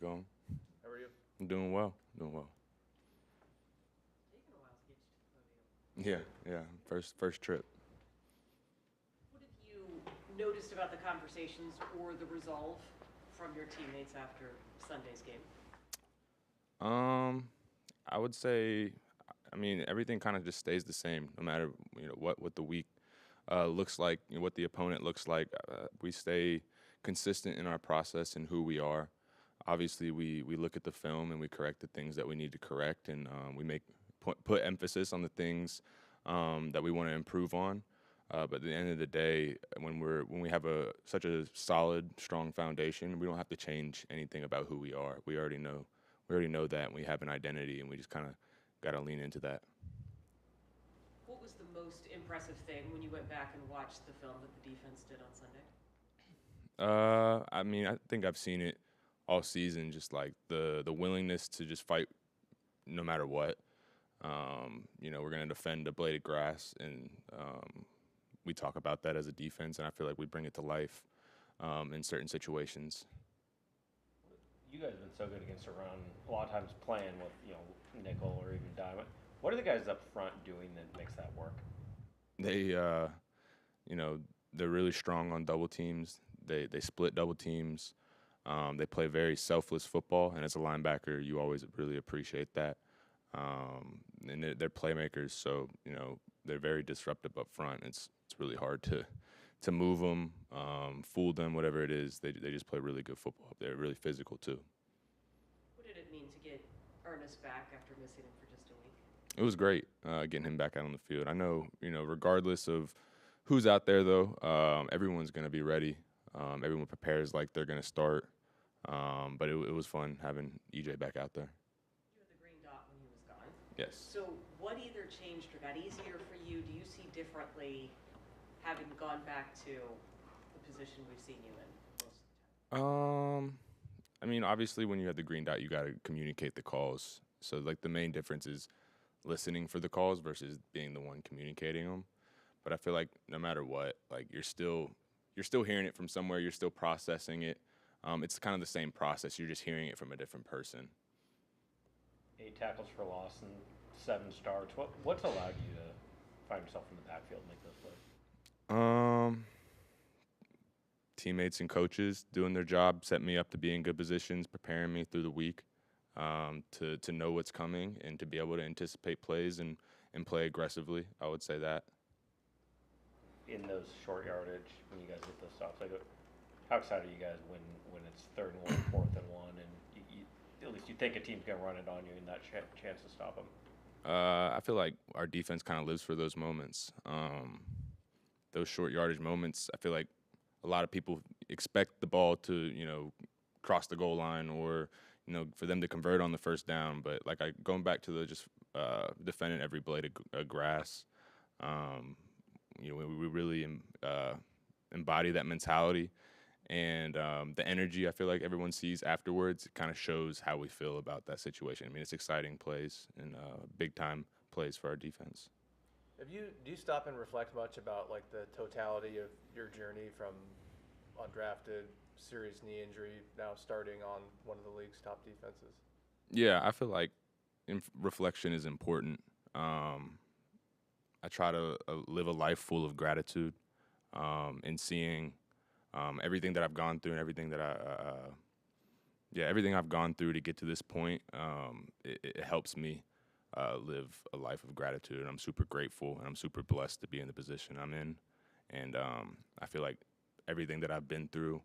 going? How are you? I'm doing well. Doing well. Taken a while to get you to the podium. Yeah. First trip. What have you noticed about the conversations or the resolve from your teammates after Sunday's game? I would say, I mean, everything kind of just stays the same, no matter what the week looks like, what the opponent looks like. We stay consistent in our process and who we are. Obviously, we look at the film and we correct the things that we need to correct, and we put emphasis on the things that we want to improve on. But at the end of the day, when we have such a solid, strong foundation, we don't have to change anything about who we are. We already know that, and we have an identity, and we just kind of got to lean into that. What was the most impressive thing when you went back and watched the film that the defense did on Sunday? I mean, I think I've seen it all season, just like the willingness to just fight no matter what. We're going to defend a blade of grass, and we talk about that as a defense, and I feel like we bring it to life in certain situations. You guys have been so good against the run. A lot of times playing with nickel or even diamond. What are the guys up front doing that makes that work? They're really strong on double teams. They split double teams. They play very selfless football, and as a linebacker, you always really appreciate that. And they're playmakers, so they're very disruptive up front. It's really hard to move them, fool them, whatever it is. They just play really good football. They're really physical too. What did it mean to get Ernest back after missing him for just a week? It was great getting him back out on the field. I know, regardless of who's out there, though, everyone's going to be ready. Everyone prepares like they're going to start. But it was fun having EJ back out there. You had the green dot when he was gone. Yes. So what either changed or got easier for you? Do you see differently having gone back to the position we've seen you in most of the time? I mean, obviously, when you have the green dot, you got to communicate the calls. So, like, the main difference is listening for the calls versus being the one communicating them. But I feel like no matter what, like, you're still hearing it from somewhere. You're still processing it. It's kind of the same process. You're just hearing it from a different person. 8 tackles for loss and 7 starts. What's allowed you to find yourself in the backfield and make those plays? Teammates and coaches doing their job, set me up to be in good positions, preparing me through the week to know what's coming and to be able to anticipate plays and play aggressively. I would say that. In those short yardage, when you guys get those stops, how excited are you guys when it's 3rd and 1, 4th and 1, and you at least you think a team's gonna run it on you and that chance to stop them? I feel like our defense kind of lives for those moments. Those short yardage moments, I feel like a lot of people expect the ball to, cross the goal line or, for them to convert on the first down. But going back to the just defending every blade of grass, we really embody that mentality. And the energy I feel like everyone sees afterwards, it kind of shows how we feel about that situation. I mean, it's exciting plays and big-time plays for our defense. Do you stop and reflect much about like the totality of your journey from undrafted, serious knee injury, now starting on one of the league's top defenses? Yeah, I feel like reflection is important. I try to live a life full of gratitude and seeing everything that I've gone through and everything that everything I've gone through to get to this point. It helps me live a life of gratitude, and I'm super grateful and I'm super blessed to be in the position I'm in. And I feel like everything that I've been through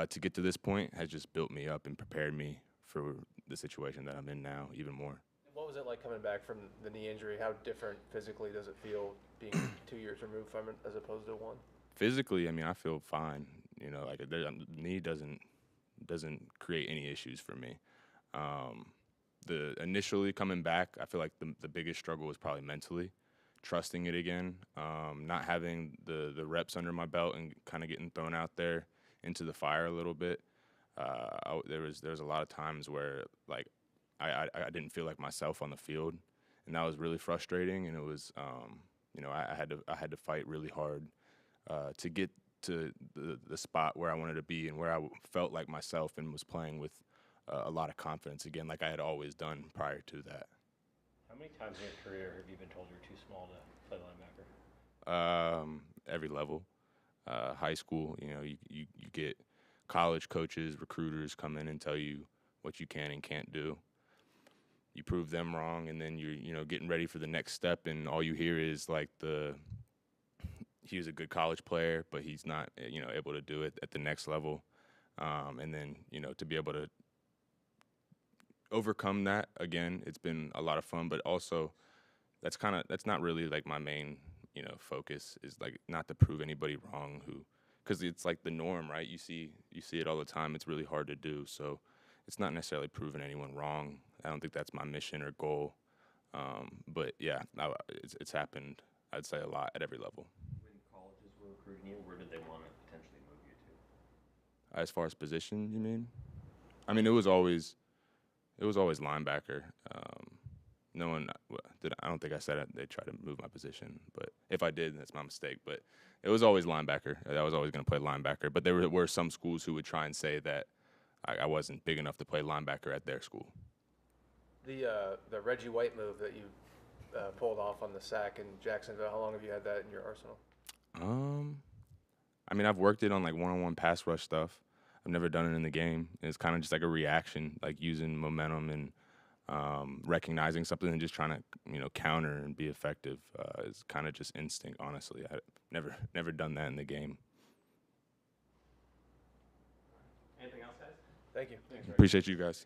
to get to this point has just built me up and prepared me for the situation that I'm in now even more. What was it like coming back from the knee injury? How different physically does it feel being 2 years removed from it as opposed to 1? Physically, I mean, I feel fine. The knee doesn't create any issues for me. The initially coming back, I feel like the biggest struggle was probably mentally, trusting it again, not having the reps under my belt and kind of getting thrown out there into the fire a little bit. There was a lot of times where like I didn't feel like myself on the field, and that was really frustrating. And it was I had to fight really hard to get to the spot where I wanted to be and where I felt like myself and was playing with a lot of confidence again, like I had always done prior to that. How many times in your career have you been told you're too small to play linebacker? Every level, high school, you get college coaches, recruiters come in and tell you what you can and can't do. You prove them wrong, and then you're getting ready for the next step, and all you hear is like he was a good college player, but he's not able to do it at the next level. And then to be able to overcome that again, it's been a lot of fun, but also that's not really like my main focus, is like not to prove anybody wrong, because it's like the norm, right? You see it all the time. It's really hard to do, so it's not necessarily proving anyone wrong. I don't think that's my mission or goal. But yeah, it's happened, I'd say, a lot at every level. When colleges were recruiting you, where did they want to potentially move you to? As far as position, you mean? I mean, it was always linebacker. No one I don't think I said it. They tried to move my position, but if I did, that's my mistake. But it was always linebacker. I was always going to play linebacker. But there were some schools who would try and say that I wasn't big enough to play linebacker at their school. The Reggie White move that you pulled off on the sack in Jacksonville, how long have you had that in your arsenal? I mean, I've worked it on like one-on-one pass rush stuff. I've never done it in the game. It's kind of just like a reaction, like using momentum and recognizing something and just trying to counter and be effective. It's kind of just instinct, honestly. I've never done that in the game. Anything else, guys? Thank you. Thanks, Reggie. Appreciate you guys.